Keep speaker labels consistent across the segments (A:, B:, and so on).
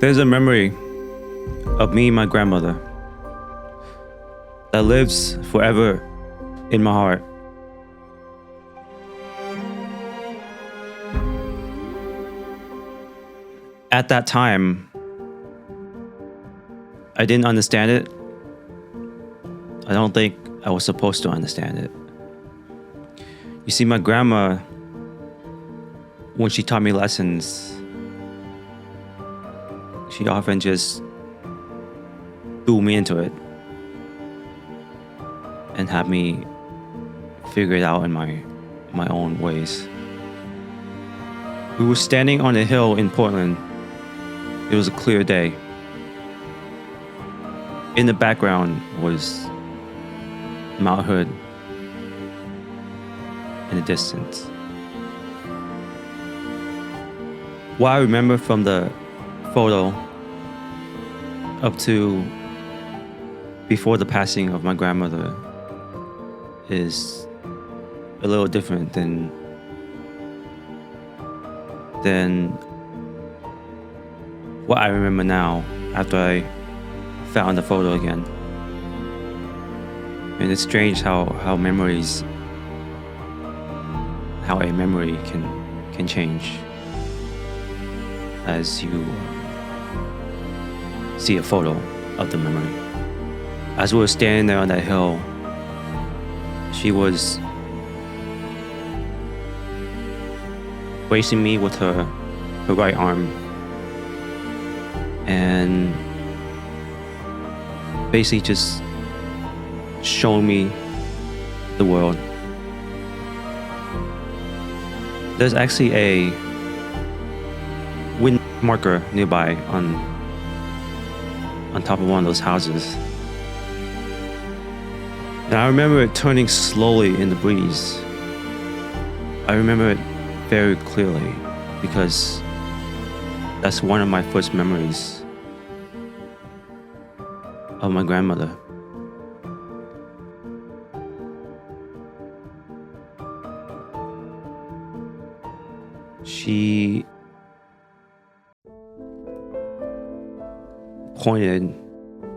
A: There's a memory of me and my grandmother that lives forever in my heart. At that time, I didn't understand it. I don't think I was supposed to understand it. You see, my grandma, when she taught me lessons, she often just threw me into it and had me figure it out in my own ways. We were standing on a hill in Portland. It was a clear day. In the background was Mount Hood in the distance. What I remember from the photo up to before the passing of my grandmother is a little different than what I remember now after I found the photo again. And it's strange how a memory can change as you see a photo of the memory. As we were standing there on that hill, she was bracing me with her right arm and basically just showing me the world. There's actually a wind marker nearby on top of one of those houses. And I remember it turning slowly in the breeze. I remember it very clearly because that's one of my first memories of my grandmother. She pointed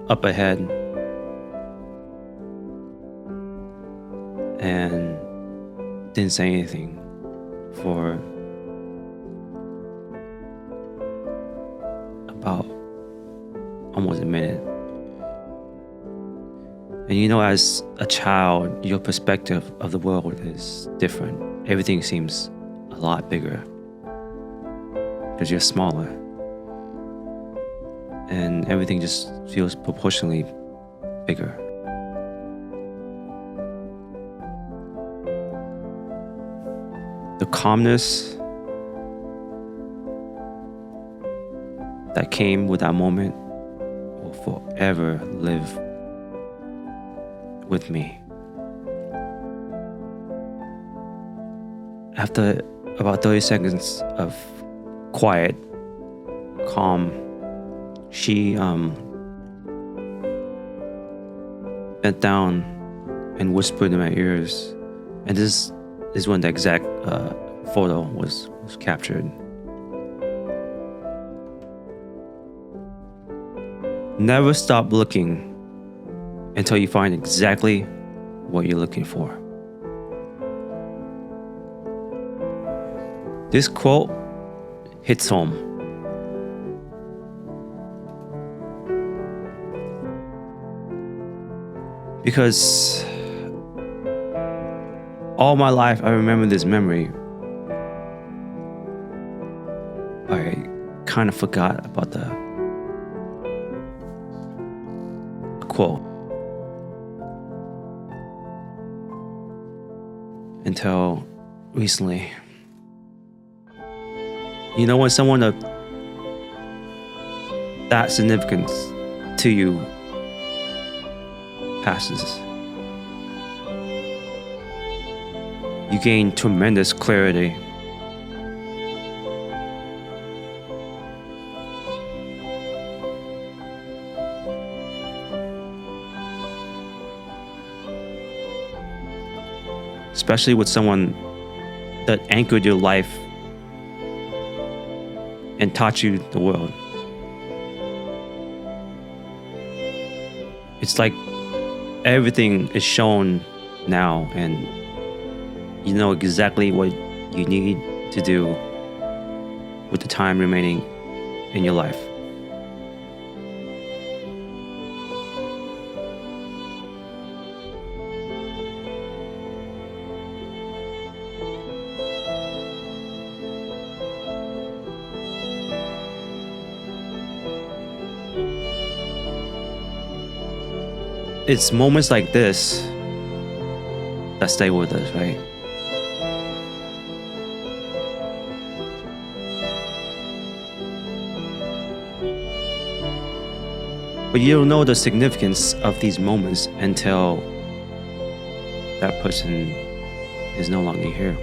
A: up ahead and didn't say anything for about almost a minute. And you know, as a child, your perspective of the world is different. Everything seems a lot bigger because you're smaller. And everything just feels proportionally bigger. The calmness that came with that moment will forever live with me. After about 30 seconds of quiet, calm, she bent down and whispered in my ears. And this is when the exact photo was captured. Never stop looking until you find exactly what you're looking for. This quote hits home. Because all my life I remember this memory. I kind of forgot about the quote until recently. You know, when someone of that significance to you passes, you gain tremendous clarity. Especially with someone that anchored your life and taught you the world. It's like everything is shown now, and you know exactly what you need to do with the time remaining in your life. It's moments like this that stay with us, right? But you don't know the significance of these moments until that person is no longer here.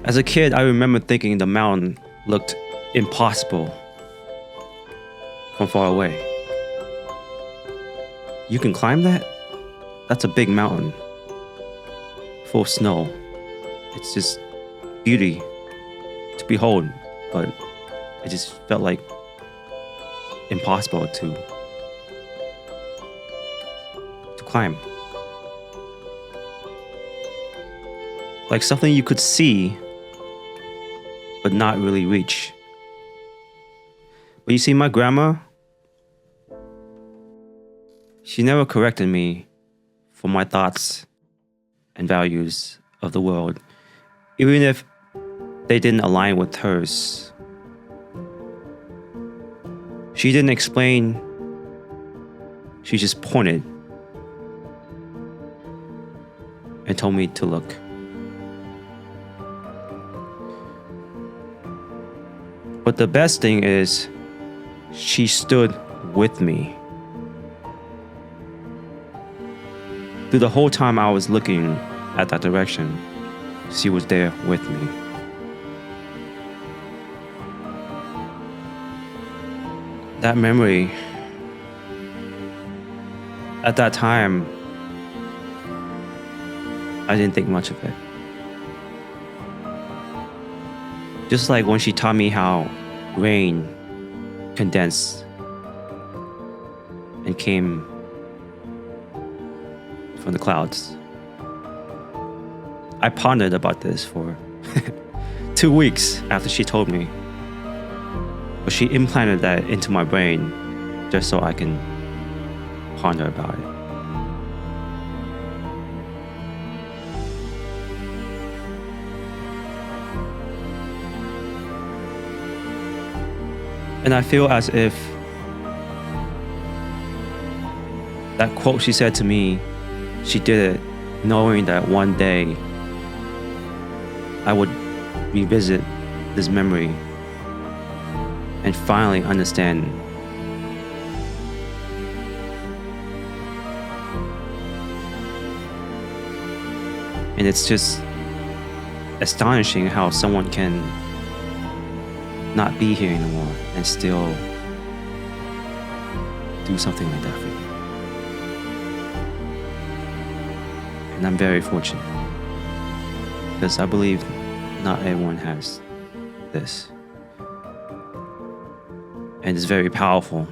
A: As a kid, I remember thinking the mountain looked impossible from far away. You can climb that? That's a big mountain full of snow. It's just beauty to behold, but it just felt like impossible to climb. Like something you could see, but not really reach. But you see, my grandma, she never corrected me for my thoughts and values of the world, even if they didn't align with hers. She didn't explain, she just pointed and told me to look. But the best thing is, she stood with me. Through the whole time I was looking at that direction, she was there with me. That memory, at that time, I didn't think much of it. Just like when she taught me how rain condensed and came from the clouds. I pondered about this for 2 weeks after she told me. But she implanted that into my brain just so I can ponder about it. And I feel as if that quote she said to me, she did it knowing that one day I would revisit this memory and finally understand and it's just astonishing how someone can not be here anymore and still do something like that for you. And I'm very fortunate because I believe not everyone has this. And it's very powerful.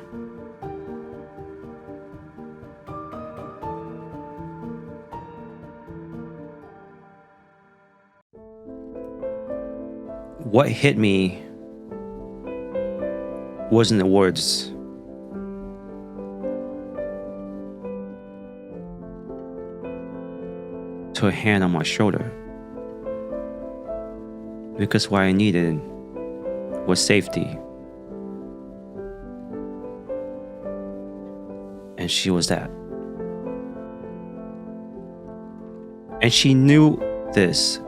A: What hit me wasn't the words. To a hand on my shoulder. Because what I needed was safety. And she was that. And she knew this.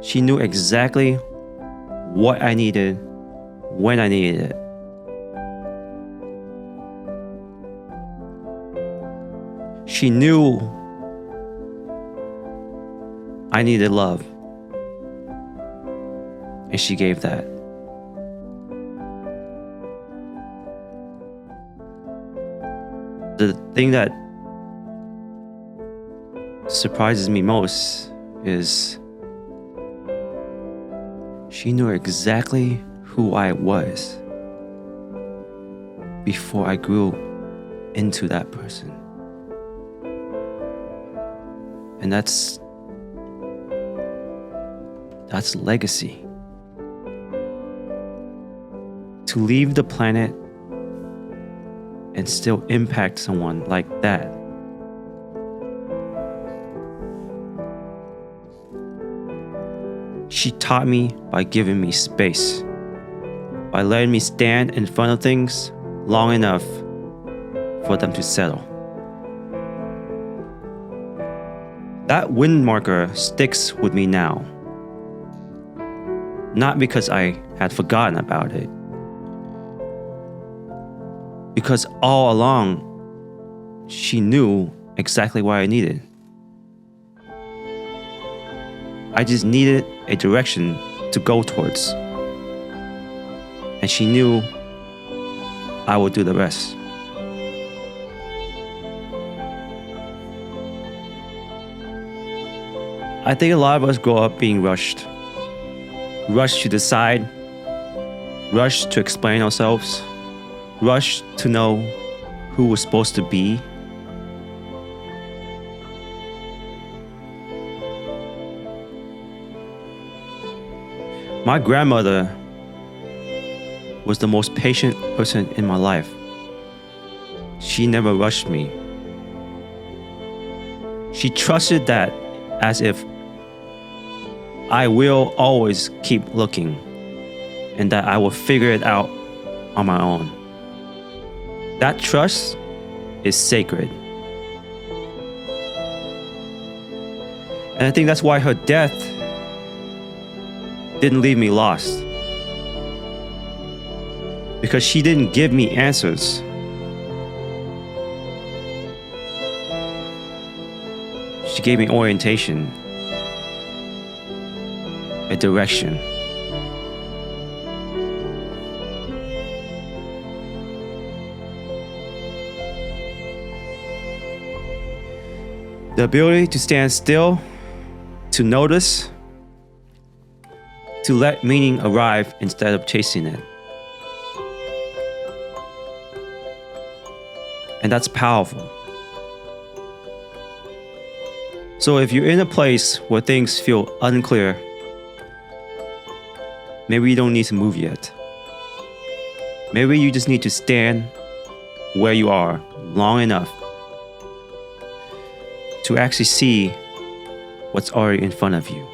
A: She knew exactly what I needed, when I needed it. She knew I needed love. And she gave that. The thing that surprises me most is she knew exactly who I was before I grew into that person. And that's legacy. To leave the planet and still impact someone like that. She taught me by giving me space, by letting me stand in front of things long enough for them to settle. That wind marker sticks with me now. Not because I had forgotten about it, because all along, she knew exactly what I needed. I just needed a direction to go towards. And she knew I would do the rest. I think a lot of us grow up being rushed. Rushed to decide, rushed to explain ourselves, rushed to know who we're supposed to be. My grandmother was the most patient person in my life. She never rushed me. She trusted that as if I will always keep looking and that I will figure it out on my own. That trust is sacred. And I think that's why her death didn't leave me lost. Because she didn't give me answers. She gave me orientation, a direction. The ability to stand still, to notice, to let meaning arrive instead of chasing it. And that's powerful. So if you're in a place where things feel unclear, maybe you don't need to move yet. Maybe you just need to stand where you are long enough to actually see what's already in front of you.